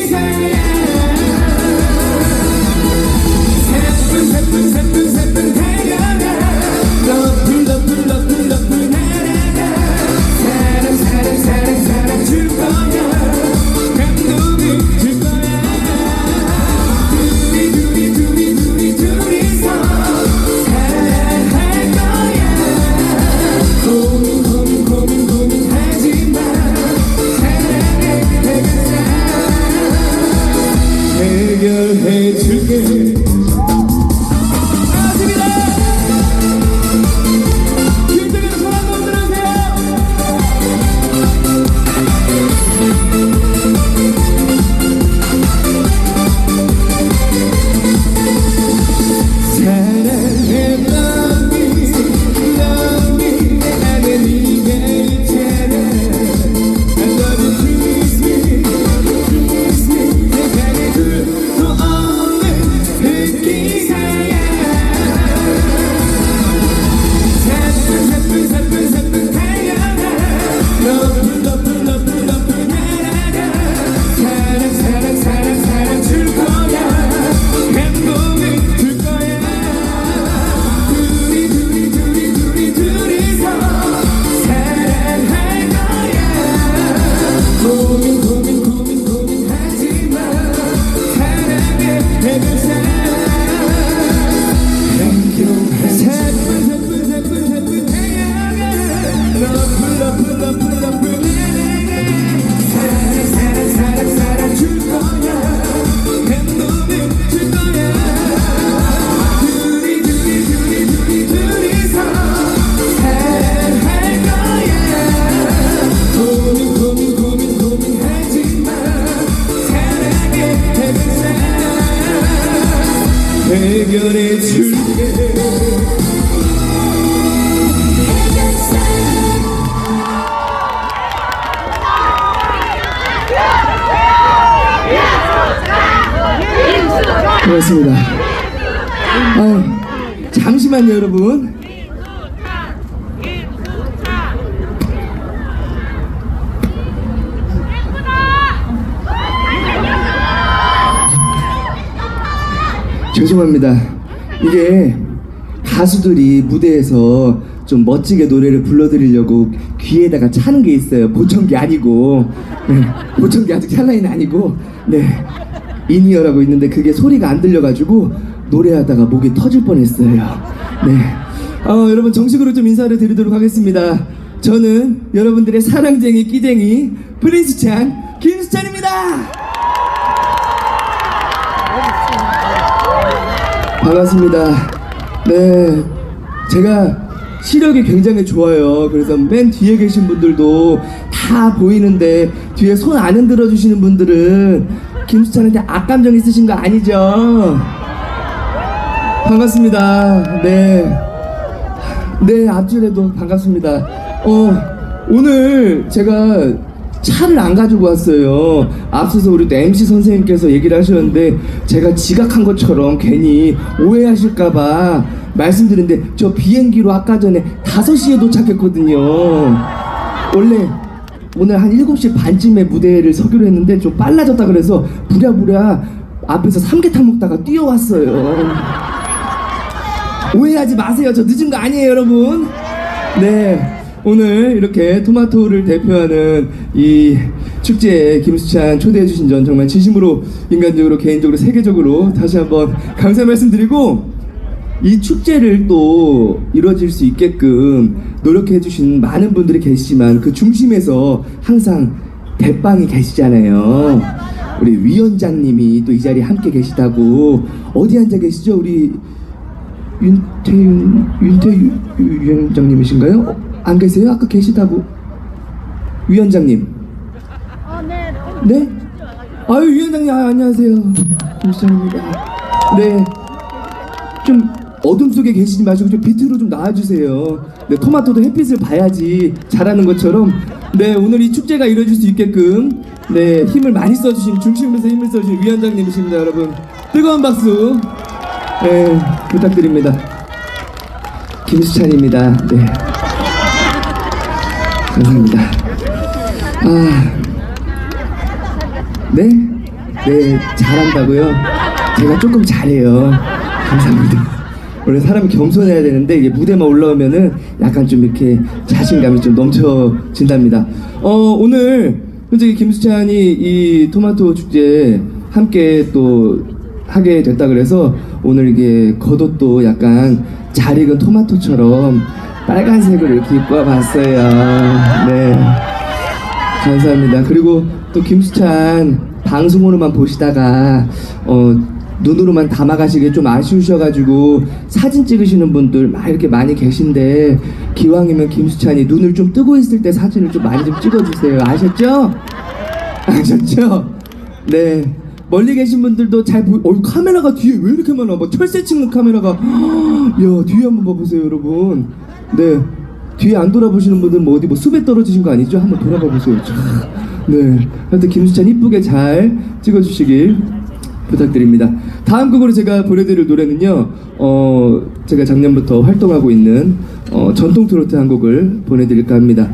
기사야 세분 달려가 러플 날아가 사랑 줄 거야 감동을 줄 거야 둘이서 사랑할 거야 고민하지 마 사랑해 해결해 줄게 해결해 줄게 고맙습니다. 잠시만요 여러분. 죄송합니다. 이게 가수들이 무대에서 좀 멋지게 노래를 불러드리려고 귀에다가 차는 게 있어요. 보청기 아니고, 네, 보청기 아직 찰 나이는 아니고, 네, 인이어라고 있는데 그게 소리가 안 들려가지고 노래하다가 목이 터질 뻔했어요. 네, 여러분 정식으로 좀 인사를 드리도록 하겠습니다. 저는 여러분들의 사랑쟁이 끼쟁이 프린스찬 김수찬입니다. 반갑습니다. 네, 제가 시력이 굉장히 좋아요. 그래서 맨 뒤에 계신 분들도 다 보이는데 뒤에 손 안 흔들어 주시는 분들은 김수찬한테 악감정 있으신 거 아니죠? 반갑습니다. 네, 앞줄에도 반갑습니다. 오늘 제가 차를 안 가지고 왔어요. 앞서서 우리 또 MC 선생님께서 얘기를 하셨는데 제가 지각한 것처럼 괜히 오해하실까봐 말씀드리는데 저 비행기로 아까 전에 5시에 도착했거든요. 원래 오늘 한 7시 반쯤에 무대를 서기로 했는데 좀 빨라졌다 그래서 부랴부랴 앞에서 삼계탕 먹다가 뛰어왔어요. 오해하지 마세요. 저 늦은 거 아니에요 여러분. 네, 오늘 이렇게 토마토를 대표하는 이 축제에 김수찬 초대해 주신 점 정말 진심으로 인간적으로 개인적으로 세계적으로 다시 한번 감사 말씀드리고, 이 축제를 또 이루어질 수 있게끔 노력해 주신 많은 분들이 계시지만 그 중심에서 항상 대빵이 계시잖아요. 우리 위원장님이 또 이 자리에 함께 계시다고. 어디 앉아 계시죠? 우리 윤태유 위원장님이신가요? 안 계세요? 아까 계시다고. 위원장님. 네? 아유 위원장님, 안녕하세요. 김수찬입니다. 네, 좀 어둠 속에 계시지 마시고 좀 빛으로 좀 나와주세요. 네, 토마토도 햇빛을 봐야지 자라는 것처럼, 네, 오늘 이 축제가 이루어질 수 있게끔 네, 힘을 많이 써주신, 중심에서 힘을 써주신 위원장님이십니다. 여러분 뜨거운 박수 네, 부탁드립니다. 김수찬입니다. 네, 감사합니다. 네? 네, 잘한다고요? 제가 조금 잘해요. 감사합니다. 원래 사람이 겸손해야 되는데 이게 무대만 올라오면은 약간 좀 이렇게 자신감이 좀 넘쳐진답니다. 오늘 현재 김수찬이 이 토마토 축제에 함께 또 하게 됐다 그래서 오늘 이게 겉옷도 약간 잘 익은 토마토처럼 빨간색으로 이렇게 입고 와봤어요. 네, 감사합니다. 그리고 또 김수찬 방송으로만 보시다가 눈으로만 담아가시기 좀 아쉬우셔가지고 사진 찍으시는 분들 막 이렇게 많이 계신데 기왕이면 김수찬이 눈을 좀 뜨고 있을 때 사진을 좀 많이 좀 찍어주세요. 아셨죠? 아셨죠? 네. 멀리 계신 분들도 잘 카메라가 뒤에 왜 이렇게 많아? 뭐 철새 찍는 카메라가 야 뒤에 한번 봐보세요 여러분. 네. 뒤에 안 돌아보시는 분들은 뭐 어디 뭐 숲에 떨어지신 거 아니죠? 한번 돌아봐 보세요. 네. 하여튼 김수찬 이쁘게 잘 찍어주시길 부탁드립니다. 다음 곡으로 제가 보내드릴 노래는요, 제가 작년부터 활동하고 있는 전통 트로트 한 곡을 보내드릴까 합니다.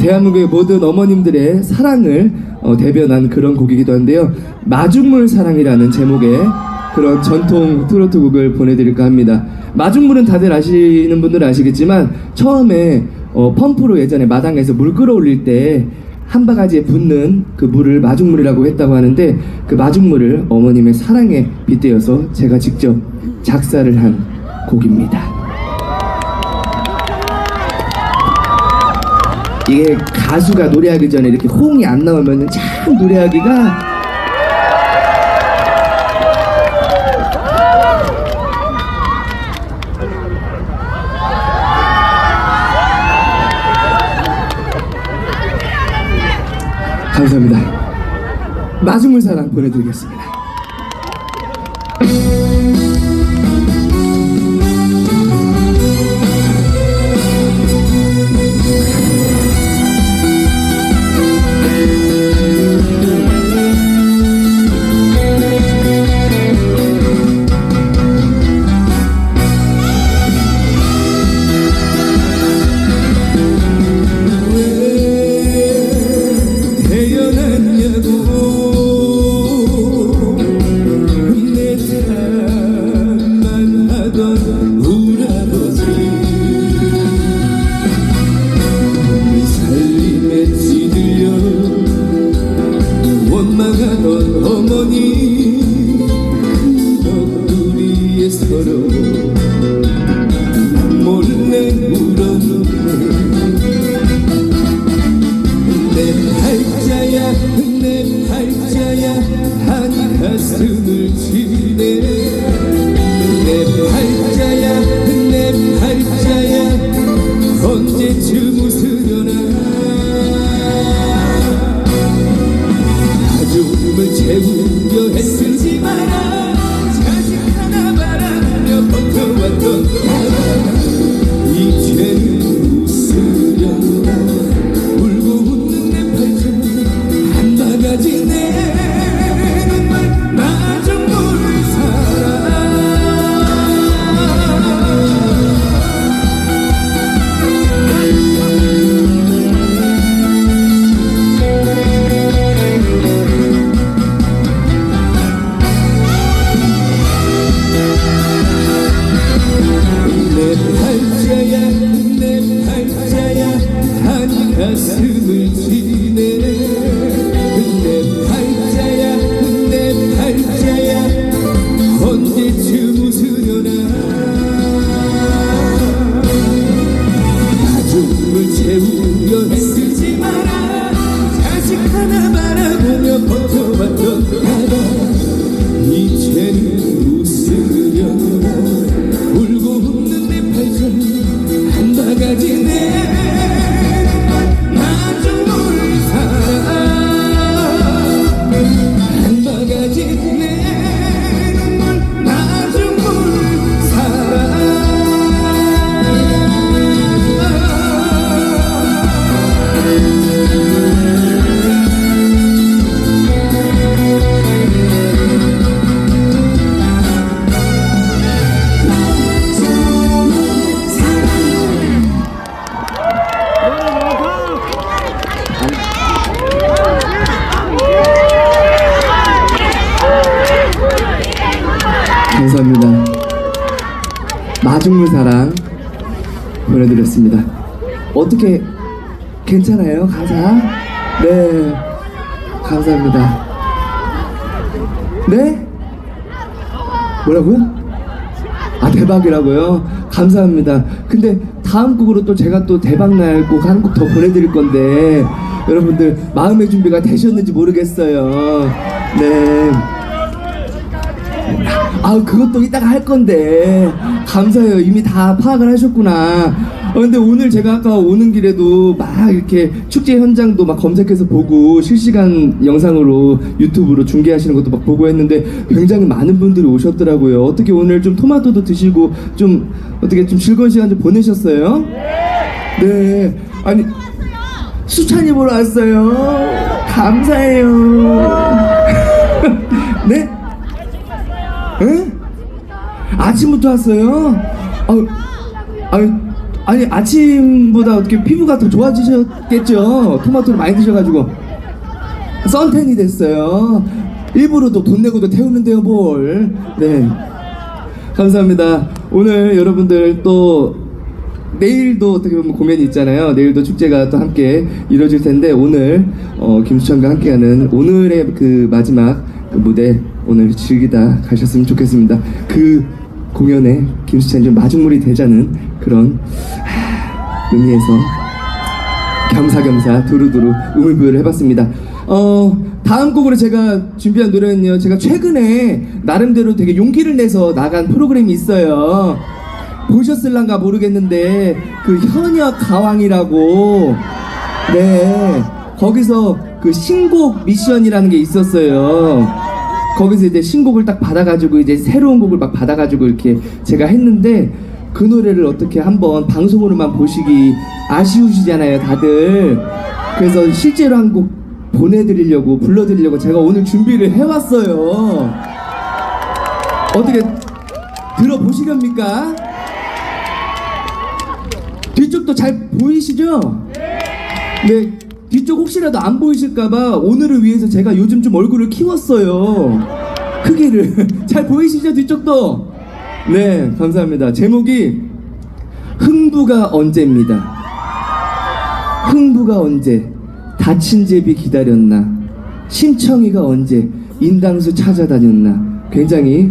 대한민국의 모든 어머님들의 사랑을 대변한 그런 곡이기도 한데요. 마중물 사랑이라는 제목의 그런 전통 트로트 곡을 보내드릴까 합니다. 마중물은 다들 아시는 분들은 아시겠지만 처음에 펌프로 예전에 마당에서 물 끌어올릴 때 한 바가지에 붓는 그 물을 마중물이라고 했다고 하는데 그 마중물을 어머님의 사랑에 빗대어서 제가 직접 작사를 한 곡입니다. 이게 가수가 노래하기 전에 이렇게 호응이 안 나오면 참 노래하기가 감사합니다. 마중물 사랑 보내드리겠습니다. 가슴을 치네 내 팔자야 내 팔자야 언제쯤 웃으려나 가슴을 채우려 애쓰지 마라 자식 하나 바라며 버텨왔던 이제는 웃으려나 울고 웃는 내 팔자 한 바가지 내 감사합니다. 마중물 사랑 보내드렸습니다. 어떻게 괜찮아요? 가사? 네, 감사합니다. 네? 뭐라고요? 아, 대박이라고요? 감사합니다. 근데 다음 곡으로 또 제가 또 대박날 곡 한 곡 더 보내드릴 건데 여러분들 마음의 준비가 되셨는지 모르겠어요. 네. 아, 그것도 이따가 할 건데 감사해요. 이미 다 파악을 하셨구나. 근데 오늘 제가 아까 오는 길에도 막 이렇게 축제 현장도 막 검색해서 보고 실시간 영상으로 유튜브로 중계하시는 것도 막 보고 했는데 굉장히 많은 분들이 오셨더라고요. 어떻게 오늘 좀 토마토도 드시고 좀 어떻게 좀 즐거운 시간 좀 보내셨어요? 네. 아니, 수찬이 보러 왔어요. 감사해요. 네? 네? 아침부터 왔어요? 아니 아침보다 어떻게 피부가 더 좋아지셨겠죠? 토마토를 많이 드셔가지고 선텐이 됐어요. 일부러 또 돈 내고도 태우는데요 뭘. 네, 감사합니다. 오늘 여러분들 또 내일도 어떻게 보면 공연이 있잖아요. 내일도 축제가 또 함께 이루어질 텐데 오늘 김수찬과 함께하는 오늘의 그 마지막 그 무대 오늘 즐기다 가셨으면 좋겠습니다. 그 공연에 김수찬이 좀 마중물이 되자는 그런 의미에서 겸사겸사 두루두루 우물부여를 해봤습니다. 다음 곡으로 제가 준비한 노래는요, 제가 최근에 나름대로 되게 용기를 내서 나간 프로그램이 있어요. 보셨을란가 모르겠는데 그 현역 가왕이라고, 네, 거기서 그 신곡 미션이라는 게 있었어요. 거기서 이제 신곡을 딱 받아가지고 이제 새로운 곡을 막 받아가지고 이렇게 제가 했는데 그 노래를 어떻게 한번 방송으로만 보시기 아쉬우시잖아요 다들. 그래서 실제로 한 곡 보내드리려고 불러드리려고 제가 오늘 준비를 해왔어요. 어떻게 들어보시렵니까? 뒤쪽도 잘 보이시죠? 네. 뒤쪽 혹시라도 안 보이실까봐 오늘을 위해서 제가 요즘 좀 얼굴을 키웠어요. 크기를. 잘 보이시죠? 뒤쪽도? 네, 감사합니다. 제목이 흥부가 언제입니다. 흥부가 언제 다친 제비 기다렸나, 심청이가 언제 인당수 찾아다녔나. 굉장히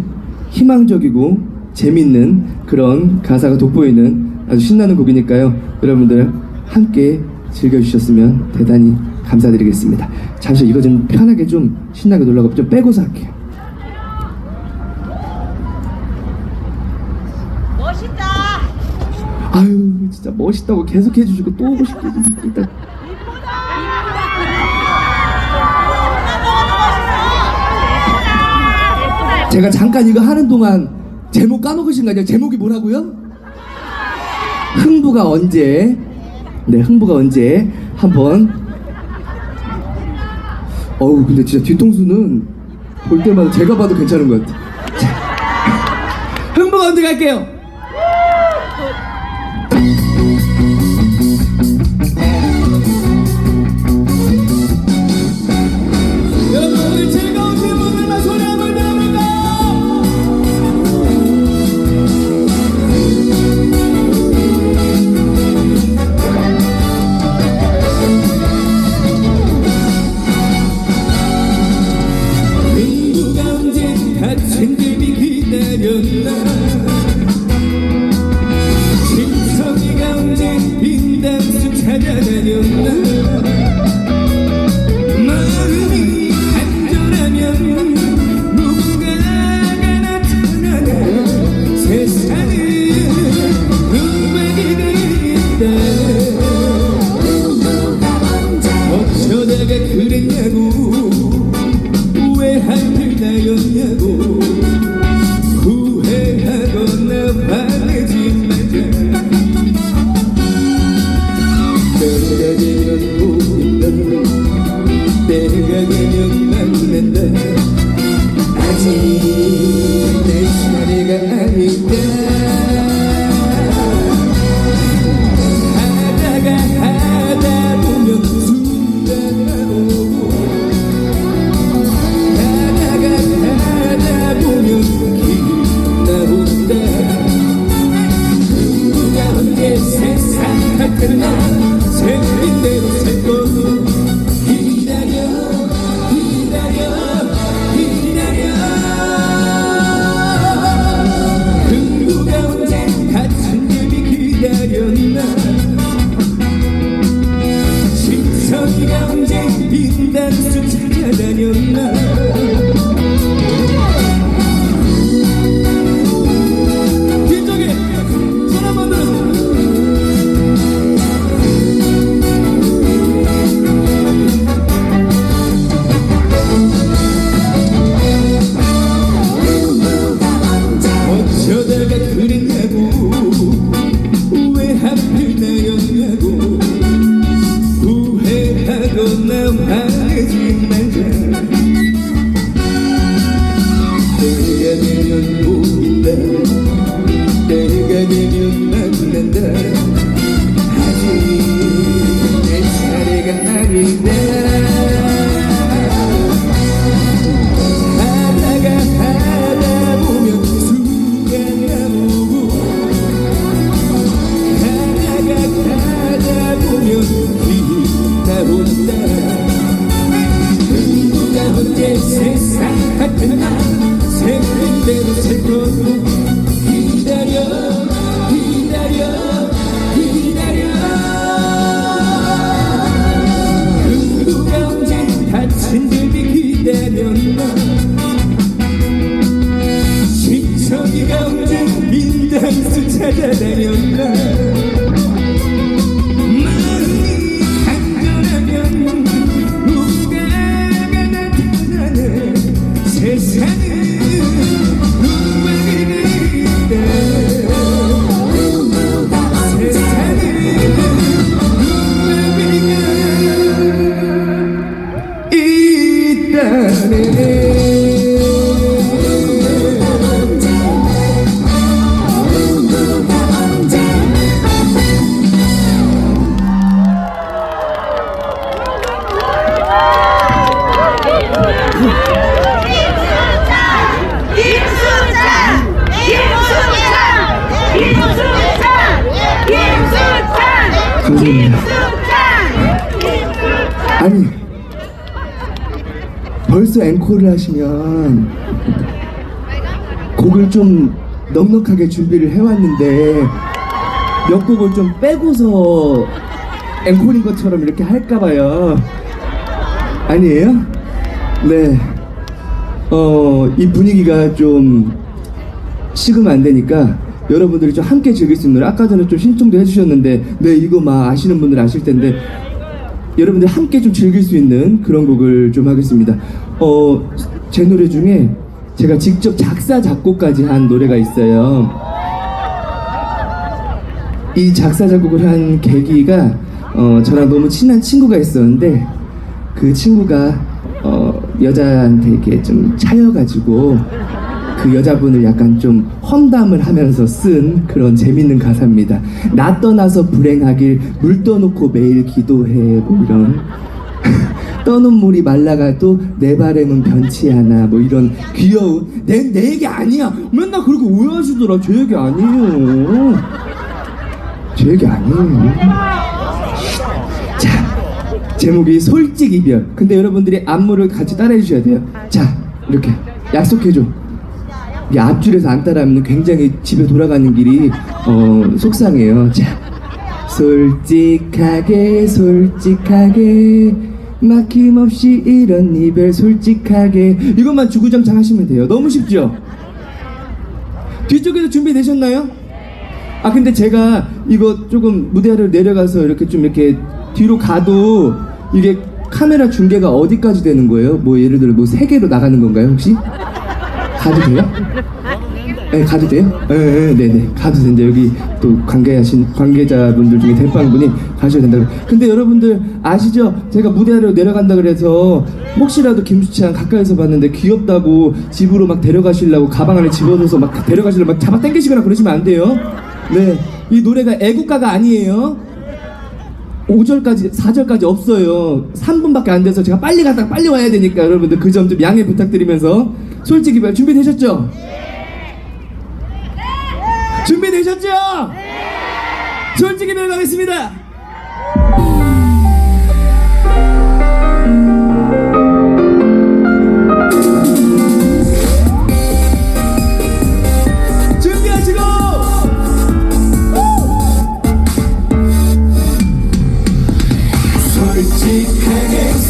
희망적이고 재밌는 그런 가사가 돋보이는 아주 신나는 곡이니까요. 여러분들 함께 즐겨주셨으면 대단히 감사드리겠습니다. 잠시 이거 좀 편하게 좀 신나게 놀라고 좀 빼고서 할게요. 멋있다. 아유, 진짜 멋있다고 계속 해주시고 또 오고 싶게 좀 일단. 제가 잠깐 이거 하는 동안 제목 까먹으신 거 아니에요? 제목이 뭐라고요? 흥부가 언제. 네, 흥부가 언제 한번. 어우, 근데 진짜 뒤통수는 볼 때마다 제가 봐도 괜찮은 것 같아. 흥부가 언제 갈게요. 여러분 오늘 즐거운 기분들만 소리 한번 내볼까요? 흥부가 언제 다친 집이 기다렸나, 심성이가 언제 빈당수 찾아다녔나. 마음이 간절하면 누군가가 나타나네. 세상은 음악이 되겠다. 어쩌다가 그랬냐고, 왜 하필 나였냐고 후회하거나 화내지 말자. 때가 되면 보인다, 때가 되면 만난다. 아직 내 차례가 아니다. 하다 보면 순간만 오고, 하다 되면 모른다 때가 되면 만난다 아직 내 차례가 아니다 하다 보면 순간이 오고 가다 보면 비가 온다 누가 언제 세상 같은 날 생각대로 살 거고 기다려 누가 언제 다친 듯이 기다렸나 신청이가 언제 민당수 찾아다녔나 세상은 누가 그리다 세상은 누가 그리다 있다네 아니 벌써 앵콜을 하시면 곡을 좀 넉넉하게 준비를 해왔는데 몇 곡을 좀 빼고서 앵콜인 것처럼 이렇게 할까봐요. 아니에요? 네. 이 분위기가 좀 식으면 안 되니까 여러분들이 좀 함께 즐길 수 있는 노래 아까 전에 좀 신청도 해주셨는데 네 이거 막 아시는 분들 아실 텐데 여러분들 함께 좀 즐길 수 있는 그런 곡을 좀 하겠습니다. 제 노래 중에 제가 직접 작사 작곡까지 한 노래가 있어요. 이 작사 작곡을 한 계기가 저랑 너무 친한 친구가 있었는데 그 친구가 여자한테 이렇게 좀 차여가지고 그 여자분을 약간 좀 험담을 하면서 쓴 그런 재밌는 가사입니다. 나 떠나서 불행하길 물 떠놓고 매일 기도해 뭐 이런 떠는 물이 말라가도 내 바람은 변치 않아 뭐 이런 귀여운 내 얘기 아니야 맨날 그렇게 오해하시더라. 제 얘기 아니에요. 제 얘기 아니에요. 자 제목이 솔직 이별. 근데 여러분들이 안무를 같이 따라해 주셔야 돼요. 자 이렇게 약속해줘. 이 앞줄에서 안 따라하면 굉장히 집에 돌아가는 길이 속상해요. 자, 솔직하게 막힘없이 이런 이별 솔직하게 이것만 주구장창 하시면 돼요. 너무 쉽죠? 뒤쪽에도 준비되셨나요? 아 근데 제가 이거 조금 무대를 내려가서 이렇게 좀 이렇게 뒤로 가도 이게 카메라 중계가 어디까지 되는 거예요? 뭐 예를 들어 뭐 3개로 나가는 건가요 혹시? 가도 돼요? 네, 가도 돼요? 네네, 가도 된다. 여기 또 관계자분들 중에 대빵분이 가셔야 된다고. 근데 여러분들 아시죠? 제가 무대하러 내려간다 그래서 혹시라도 김수찬 가까이서 봤는데 귀엽다고 집으로 막 데려가시려고 가방 안에 집어넣어서 막 데려가시려고 막 잡아 당기시거나 그러시면 안 돼요. 네, 이 노래가 애국가가 아니에요. 5절까지 4절까지 없어요. 3분밖에 안 돼서 제가 빨리 갔다가 빨리 와야 되니까 여러분들 그 점 좀 양해 부탁드리면서 솔직히 말 준비되셨죠? 준비되셨죠? 솔직히 말 가겠습니다. 준비하시고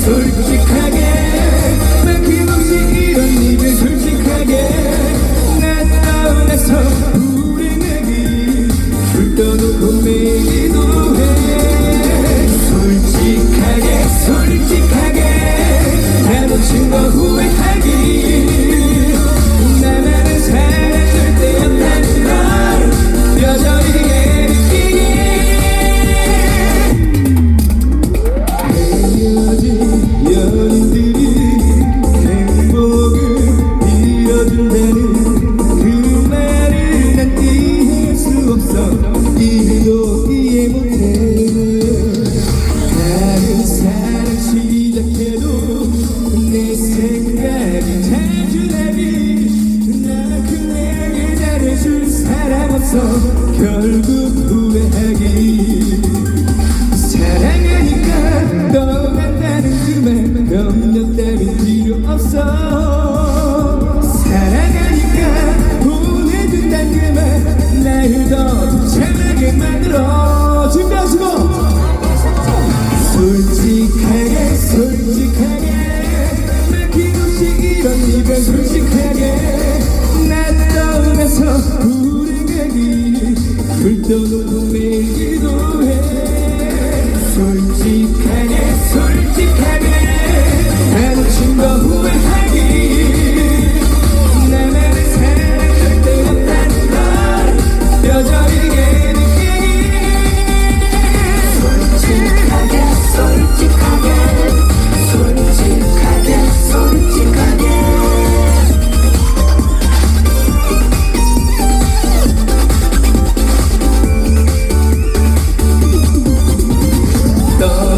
솔직하게 막힘없이 이런 입을 솔직하게 난 떠나서 불행하기 불 떠놓고 매일 기도해 사랑해서 결국 후회하기 사랑하니까 떠난다는 그 말 병력 따윈 필요 없어 사랑하니까 보내준다는 그 말 날 더 참하게 만들어 준비하시고 솔직하게 막힘없이 이런 이별 솔직하게 나 떠나서 불행하기 불떠놓고 매일 기도해 솔직하게 나는 친구 후회하기 나만의 사랑 절대 없다는 걸 여전히 느끼기 솔직하게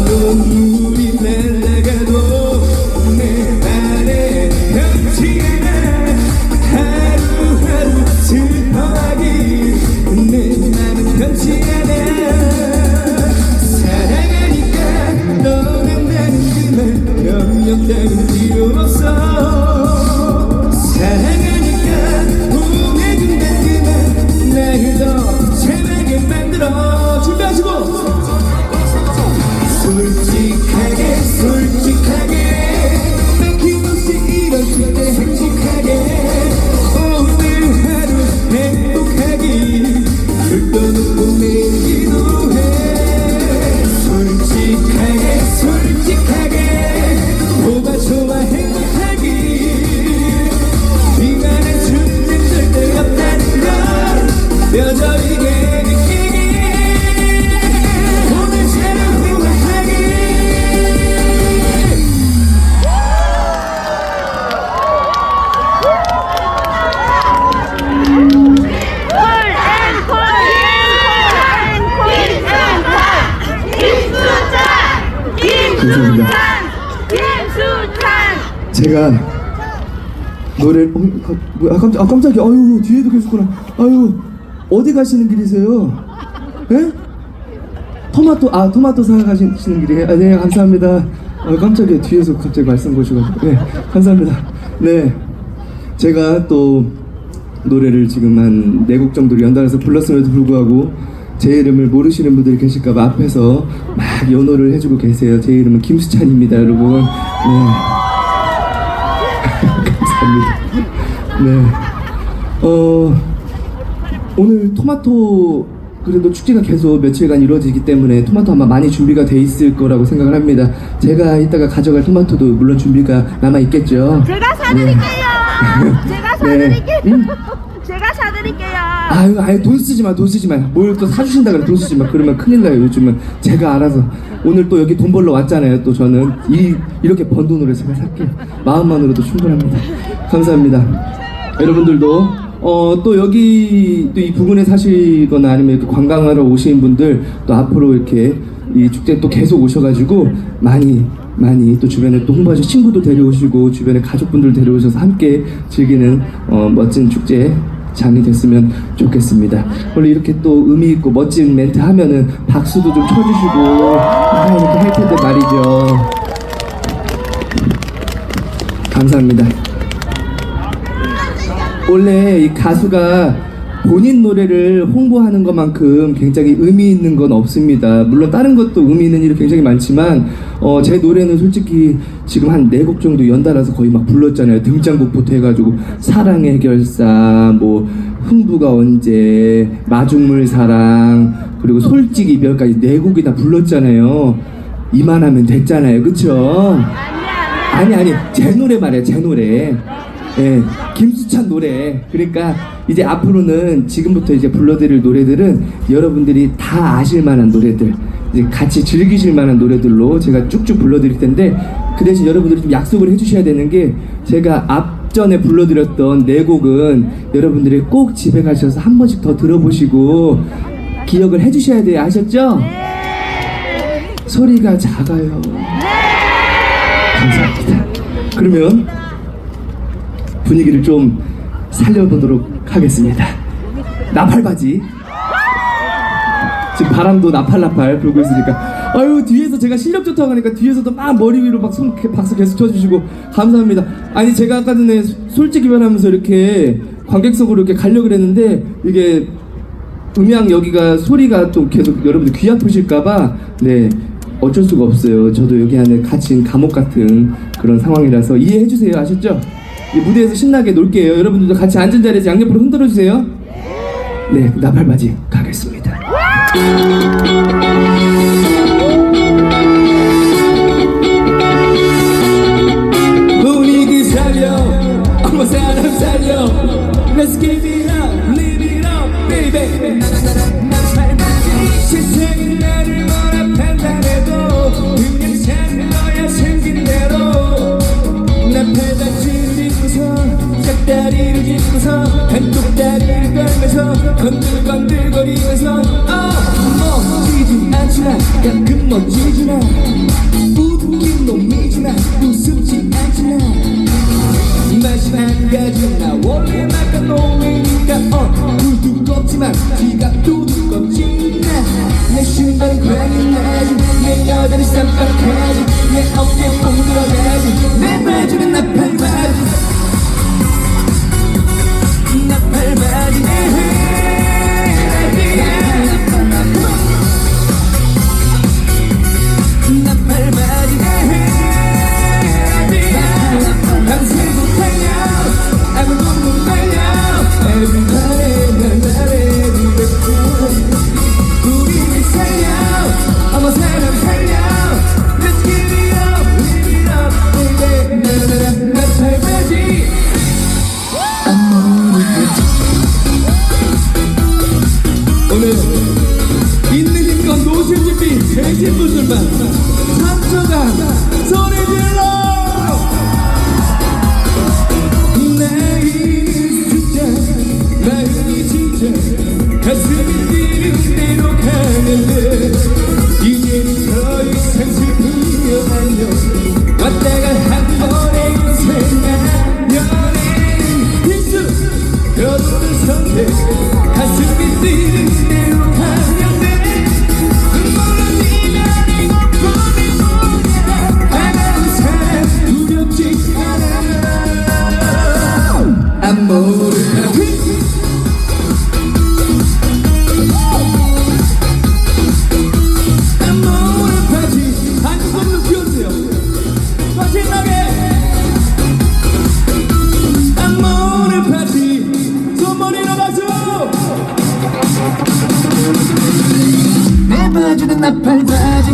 눈물이 날아가도 내 맘에 변치 않아 하루하루 슬퍼하기 내 맘은 변치 않아 사랑하니까 떠난다는 그 말 명령 따윈 필요 없어 사랑하니까 보내준다는 그 말 나를 더 참하게 만들어 준비하시고 솔직하게 막힘없이 이런 때 행복하게 오늘 하루 행복하기 불떠놓고 매일 기도해 솔직하게 뭐가 좋아 행복하기 비만한 존재 절대 없다는 걸 여전히 느끼기 오늘 새로 후회하기 제가 노래를 깜짝이야 아유 뒤에도 계셨구나 아유 어디 가시는 길이세요? 예? 토마토 사러 가시는 길이에요? 네 감사합니다 깜짝이야 뒤에서 갑자기 말씀 거셔가지고 네 감사합니다 네 제가 또 노래를 지금 한 4곡 정도를 연달아서 불렀음에도 불구하고 제 이름을 모르시는 분들이 계실까봐 앞에서 막 연호를 해주고 계세요. 제 이름은 김수찬입니다, 여러분. 네. 감사합니다. 네. 오늘 토마토 그래도 축제가 계속 며칠간 이루어지기 때문에 토마토 아마 많이 준비가 돼 있을 거라고 생각을 합니다. 제가 이따가 가져갈 토마토도 물론 준비가 남아 있겠죠. 제가 사드릴게요. 제가 사드릴게요. 제가 사드릴게요. 아유 돈 쓰지 마. 뭘 또 사주신다 그래 돈 쓰지 마. 그러면 큰일 나요. 요즘은 제가 알아서 오늘 또 여기 돈 벌러 왔잖아요. 또 저는 이렇게 번 돈으로 제가 살게요. 마음만으로도 충분합니다. 감사합니다. 여러분들도 또 여기 또 이 부근에 사시거나 아니면 이렇게 관광하러 오신 분들 또 앞으로 이렇게 이 축제 또 계속 오셔가지고 많이 또 주변에 또 홍보하셔서 친구도 데려오시고 주변에 가족분들 데려오셔서 함께 즐기는 멋진 축제 장이 됐으면 좋겠습니다. 원래 이렇게 또 의미 있고 멋진 멘트 하면은 박수도 좀 쳐주시고 이렇게 할 텐데 말이죠. 감사합니다. 원래 이 가수가 본인 노래를 홍보하는 것만큼 굉장히 의미 있는 건 없습니다. 물론 다른 것도 의미 있는 일이 굉장히 많지만 제 노래는 솔직히 지금 한 4곡 정도 연달아서 거의 막 불렀잖아요. 등장곡부터 해가지고 사랑의 결사, 뭐 흥부가 언제, 마중물 사랑, 그리고 솔직 이별까지 4곡이 다 불렀잖아요. 이만하면 됐잖아요, 그쵸? 아니 제 노래 말이에요, 제 노래. 예, 김수찬 노래. 그러니까 이제 앞으로는 지금부터 이제 불러드릴 노래들은 여러분들이 다 아실 만한 노래들, 이제 같이 즐기실 만한 노래들로 제가 쭉쭉 불러드릴 텐데, 그 대신 여러분들이 좀 약속을 해주셔야 되는 게, 제가 앞전에 불러드렸던 4곡은 여러분들이 꼭 집에 가셔서 한 번씩 더 들어보시고 기억을 해주셔야 돼요. 아셨죠? 네. 소리가 작아요. 네. 감사합니다. 그러면 분위기를 좀 살려보도록 하겠습니다. 나팔바지. 지금 바람도 나팔나팔 불고 있으니까 아유 뒤에서 제가 실력 좋다고 하니까 뒤에서도 막 머리 위로 막 박수 계속 쳐주시고 감사합니다. 아니 제가 아까 전에 솔직히 말하면서 이렇게 관객석으로 이렇게 가려고 그랬는데 이게 음향 여기가 소리가 또 계속 여러분들 귀 아프실까봐 네 어쩔 수가 없어요. 저도 여기 안에 갇힌 감옥 같은 그런 상황이라서 이해해 주세요. 아셨죠? 이 무대에서 신나게 놀게요. 여러분들도 같이 앉은 자리에서 양옆으로 흔들어 주세요. 네 나팔바지 가겠습니다. 분위기 살려 어머 사람 살려 Let's give it up, live it up, baby 세상이 나를 뭐라 판단해도 그냥 사는 거야 생긴 대로 나팔바지를 입고서 짝다리를 짚고서 한쪽 다리를 걸면서 건들건들거리면서 멋지진 않지만 가끔 멋지지만 웃긴 놈이지만 우습지 않지만 마지막 가지 나 원래 막간 놈이니까 두껍지만 지갑도 두껍지 내 신발은 광이 나지 내 여자는 쌈박하지 내 어깨 뽕 들어가지 내 바지는 나팔바지 나팔바지 나팔바지 밤새고 달려 아무도 못 말려 Everybody 우리를 살려 어머 사람 살려 Let's give it up, live it up, baby 나팔바지 오늘 있는 힘껏 노실 준비 되신 분들만 3초간 소리 질러 나이는 숫자 마음이 진짜 가슴이 뛰는 대로 가는데 이제는 더 이상 슬프며 안녕 왔다가 한 번에 고생한 연애는 필수 거두는 선택 가슴이 뛰는 대로 가면 돼 눈물은 이별이 고통이 뭐냐 다가온 사람 두렵지 않아 안무를 안무를 파지 한국 손으로 키워주세요 더 신나게 안무를 파지 손머리로 박수 내 바지는 나팔바지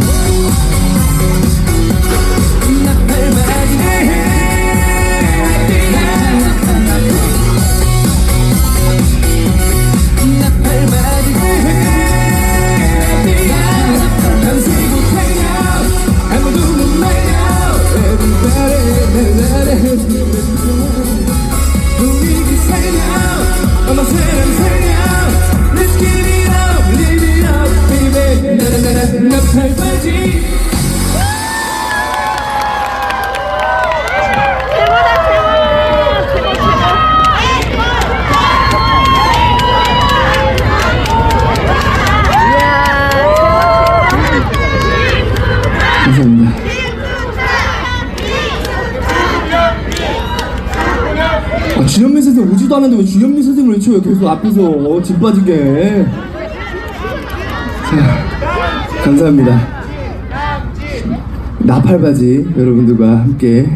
나팔바지 나팔바지 밤새고 달려 아무도 못 말려 Everybody 분위기 살려 어머 사람 살려 Let's give it up, live it up, baby 나팔바지 감사합니다. 주현미 선생님 오지도 않았는데 왜 주현미 선생님을 외쳐요? 계속 앞에서 집 빠지게. 자, 감사합니다. 나팔바지 여러분들과 함께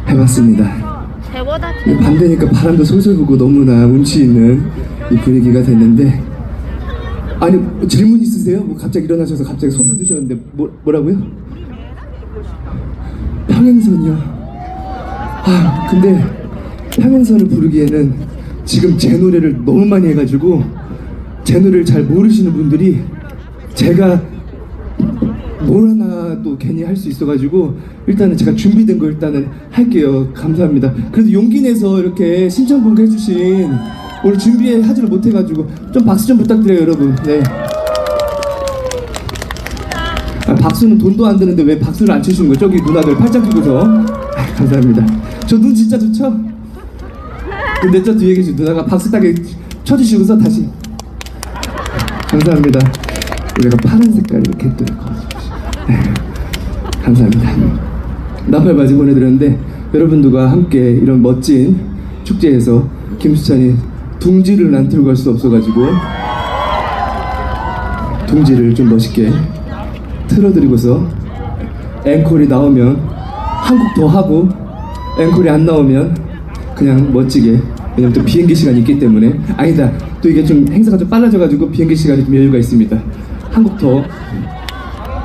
해봤습니다. 밤 되니까 바람도 솔솔 불고 너무나 운치 있는 이 분위기가 됐는데 아니 질문 있으세요? 뭐 갑자기 일어나셔서 갑자기 손을 드셨는데 뭐라고요? 평행선이요? 아 근데 평행선을 부르기에는 지금 제 노래를 너무 많이 해가지고 제 노래를 잘 모르시는 분들이 제가 뭘 하나 또 괜히 할 수 있어가지고 일단은 제가 준비된 거 일단은 할게요. 감사합니다. 그래도 용기 내서 이렇게 신청곡 해주신 오늘 준비하지를 못해가지고 좀 박수 좀 부탁드려요 여러분. 네. 아, 박수는 돈도 안 드는데 왜 박수를 안 치시는 거예요? 저기 누나들 팔짱 끼고서. 아, 감사합니다. 저 눈 진짜 좋죠? 근데 저 뒤에 계신 누나가 박수 따기 쳐주시고서 다시. 감사합니다. 우리가 파란 색깔 이렇게 또 네. 감사합니다. 나팔바지 보내드렸는데 여러분들과 함께 이런 멋진 축제에서 김수찬이 둥지를 안 틀고 갈 수 없어가지고 둥지를 좀 멋있게 틀어드리고서 앵콜이 나오면 한 곡 더 하고 앵콜이 안 나오면 그냥 멋지게, 왜냐면 또 비행기 시간이 있기 때문에. 아니다, 또 이게 좀 행사가 좀 빨라져가지고 비행기 시간이 좀 여유가 있습니다. 한 곡 더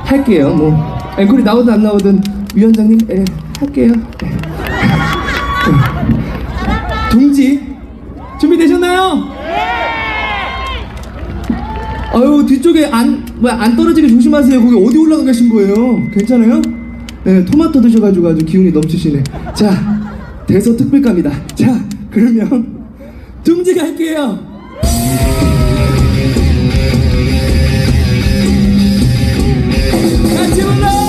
할게요. 뭐 앵콜이 나오든 안 나오든 위원장님 할게요. 둥지 준비되셨나요? 아유, 뒤쪽에 안 떨어지게 조심하세요. 거기 어디 올라가 계신 거예요? 괜찮아요? 네, 토마토 드셔가지고 아주 기운이 넘치시네. 자, 대서특필감이다. 자, 그러면 둥지 갈게요. 같이 불러.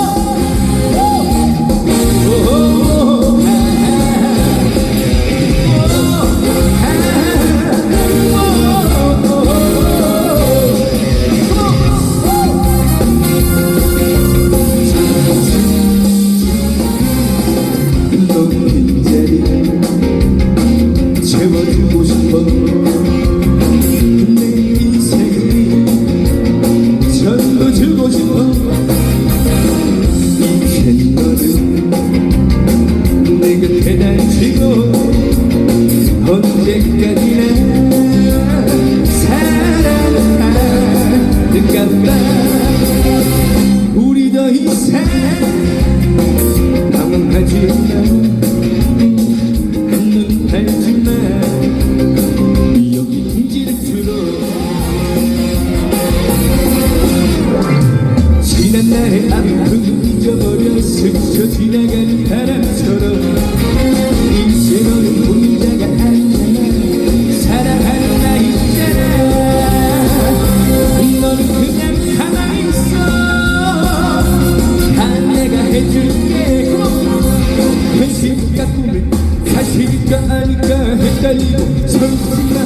채워주고 싶어. 내 인생을 전부 주고 싶어. 이젠 너는 내 곁에 단지고 언제까지나 사랑할까 봐. 우리 더 이상 방황하지 마. 한눈 팔지 마. 여기 둥지를 틀어. 지난 날의 아픔 잊어버려 스쳐 지나가는 바람처럼 이제 너는 혼자가 아니잖아. 사랑하는 나 있잖아. 너는 그냥 가만히 있어. 다 내가 해줄게. 현실과 꿈을 사실일까 아닐까 헷갈리고 서있지만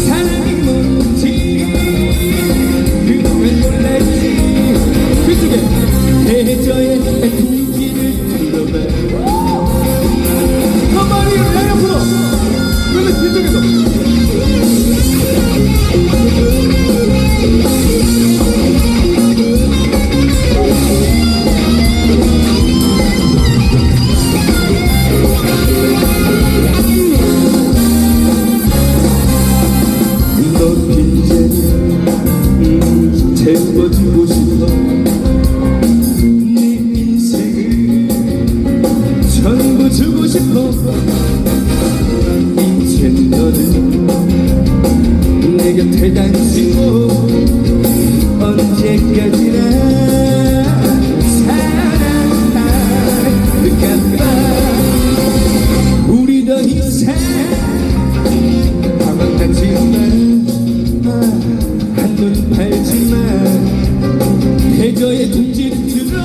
사랑이 뭔지 그동안 몰랐지. 그쪽에 해저의 둥지를 들어봐. 너 머리를 옆으로. 그러면 뒤쪽에서 채워주고 싶어. 내 인생을 전부 주고 싶어. 이젠 너는 내 곁에 단지고 언제까지나 사랑할까 봐. 우리 더 이상 방황하지 마. 한눈 팔지 마. 해저의 둥지를 틀어.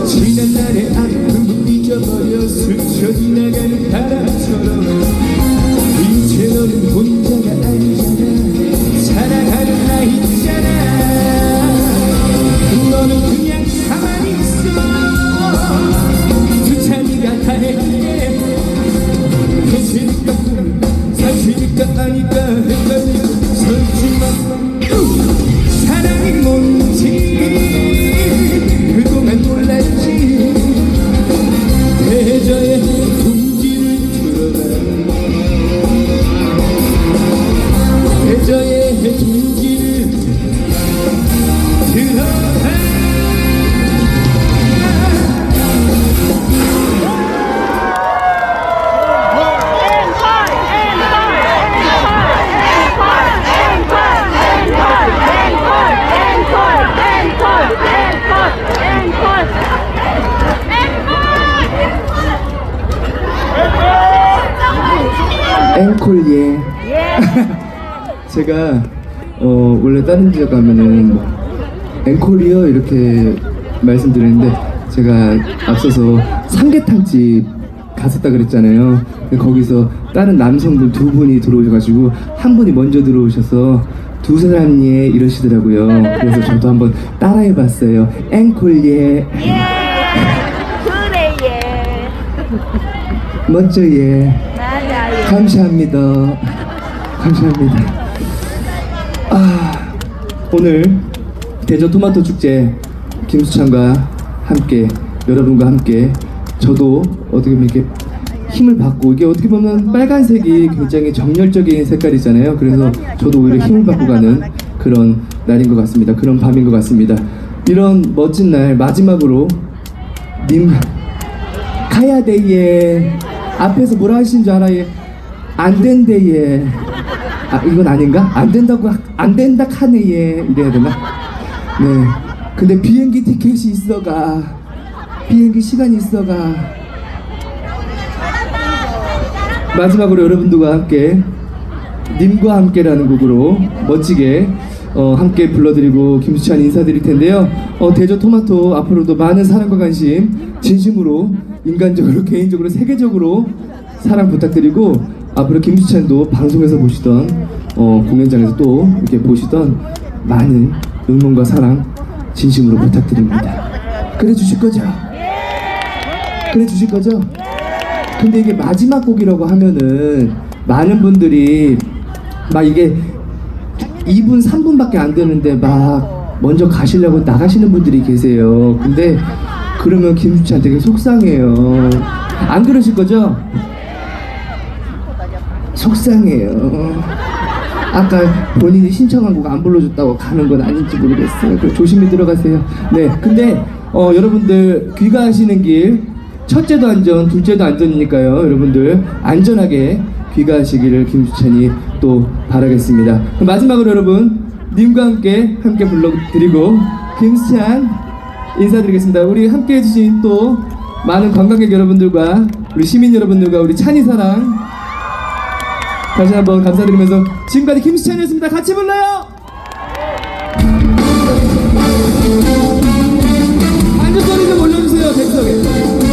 지난 날의 아픔을 잊어버려 스쳐 지나가는 바람처럼 이제 너는 혼자가 아니잖아. 사랑하는 나 있잖아. 너는 그냥 가만히 있어. 수찬이가 다 해줄게. 현실일까 사실일까 아닐까 헷갈리고 서있지만 사랑이 뭔지 그동안 몰랐지. 해저의 둥지를 틀어봐. 해저의 둥지를 틀어봐. 앵콜 예. 제가 원래 다른 지역 가면은 뭐 앵콜이요 이렇게 말씀드리는데 제가 앞서서 삼계탕집 갔었다 그랬잖아요. 근데 거기서 다른 남성분 두 분이 들어오셔가지고 한 분이 먼저 들어오셔서 두 사람이 이러시더라고요. 그래서 저도 한번 따라해봤어요. 앵콜 예, 그래 예. 멋져 예, 맞아요. 감사합니다. 감사합니다. 오늘 대전 토마토 축제 김수찬과 함께 여러분과 함께 저도 어떻게 보면 이렇게 힘을 받고 이게 어떻게 보면 빨간색이 굉장히 정열적인 색깔이잖아요. 그래서 저도 오히려 힘을 받고 가는 그런 날인 것 같습니다. 그런 밤인 것 같습니다. 이런 멋진 날 마지막으로 님 가야 돼예 앞에서 뭐라 하시는 줄 알아요? 안 된대 예. 이건 아닌가? 안 된다고 안 된다 카네 예 이래야 되나? 네. 근데 비행기 티켓이 있어가 비행기 시간이 있어가 마지막으로 여러분들과 함께 님과 함께라는 곡으로 멋지게 함께 불러드리고 김수찬 인사드릴 텐데요. 대저 토마토 앞으로도 많은 사랑과 관심 진심으로 인간적으로 개인적으로 세계적으로 사랑 부탁드리고 앞으로 김수찬도 방송에서 보시던 공연장에서 또 이렇게 보시던 많은 응원과 사랑 진심으로 부탁드립니다. 그래 주실 거죠? 그래 주실 거죠? 근데 이게 마지막 곡이라고 하면은 많은 분들이 막 이게 2분 3분밖에 안 되는데 막 먼저 가시려고 나가시는 분들이 계세요. 근데 그러면 김수찬 되게 속상해요. 안 그러실 거죠? 속상해요. 아까 본인이 신청한 곡 안 불러줬다고 가는 건 아닌지 모르겠어요. 그럼 조심히 들어가세요. 네, 근데 여러분들 귀가하시는 길 첫째도 안전, 둘째도 안전이니까요. 여러분들 안전하게 귀가하시기를 김수찬이 또 바라겠습니다. 그럼 마지막으로 여러분 님과 함께 불러드리고 김수찬 인사드리겠습니다. 우리 함께 해주신 또 많은 관광객 여러분들과 우리 시민 여러분들과 우리 찬이 사랑 다시 한번 감사드리면서 지금까지 김수찬이었습니다. 같이 불러요. 안전 소리 좀 올려주세요. 객석에.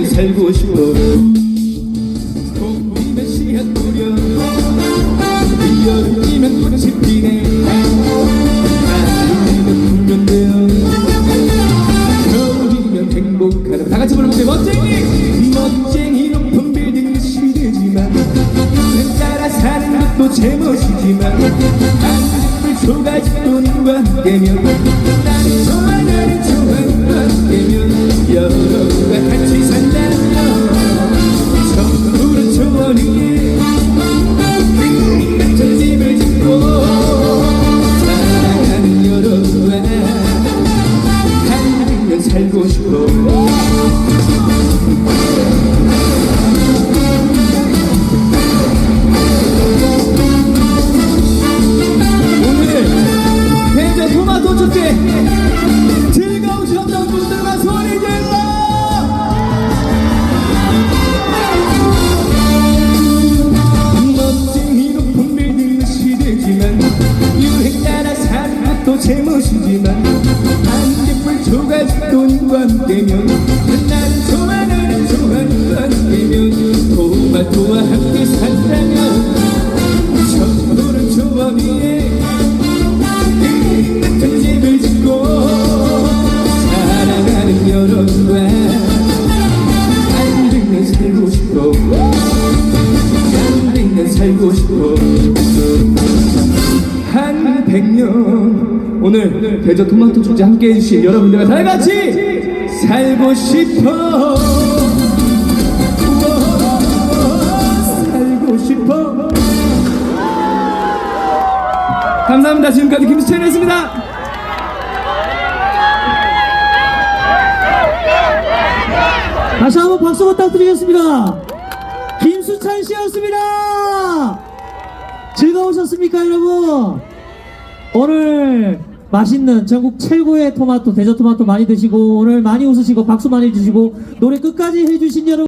살고 싶어 봄이면 씨앗 뿌려 여름이면 꽃이 피네 가을이면 불면 돼요 겨울이면 행복하다 다 같이 불러볼게요. 멋쟁이 높은 빌딩 시대지만 늘 따라 사는 것도 제멋이지만 한풀 초가집도 님과 함께면 나는 좋아 나는 좋아 님과 함께면 여러분과 같이 산다면 전부는 초원이에 같은 집을 짓고 사랑하는 여러분과 한국면 살고 싶어 오늘 대전 토마토 축제 즐거우셨던 분들만 소리 질러 멋쟁이 높은 빌딩은 시대지만 유행 따라 사는 것도 제멋이지만 한개풀 조가집도 님과 함께면 나는 좋아 나는 좋아 님과 함께면 토마토와 함께 산다면 전부는 좋아 위에 같은 집을 짓고 사랑하는 여러분과 한백년 살고 싶어 한백년 살고 싶어 한백년 오늘 대전 토마토 축제 함께 해주신 여러분들과 다같이 살고 싶어 살고 싶어. 감사합니다. 지금까지 김수찬이었습니다. 다시 한번 박수 부탁드리겠습니다. 김수찬 씨였습니다. 즐거우셨습니까, 여러분? 오늘 맛있는 전국 최고의 토마토, 대저 토마토 많이 드시고 오늘 많이 웃으시고 박수 많이 주시고 노래 끝까지 해주신 여러분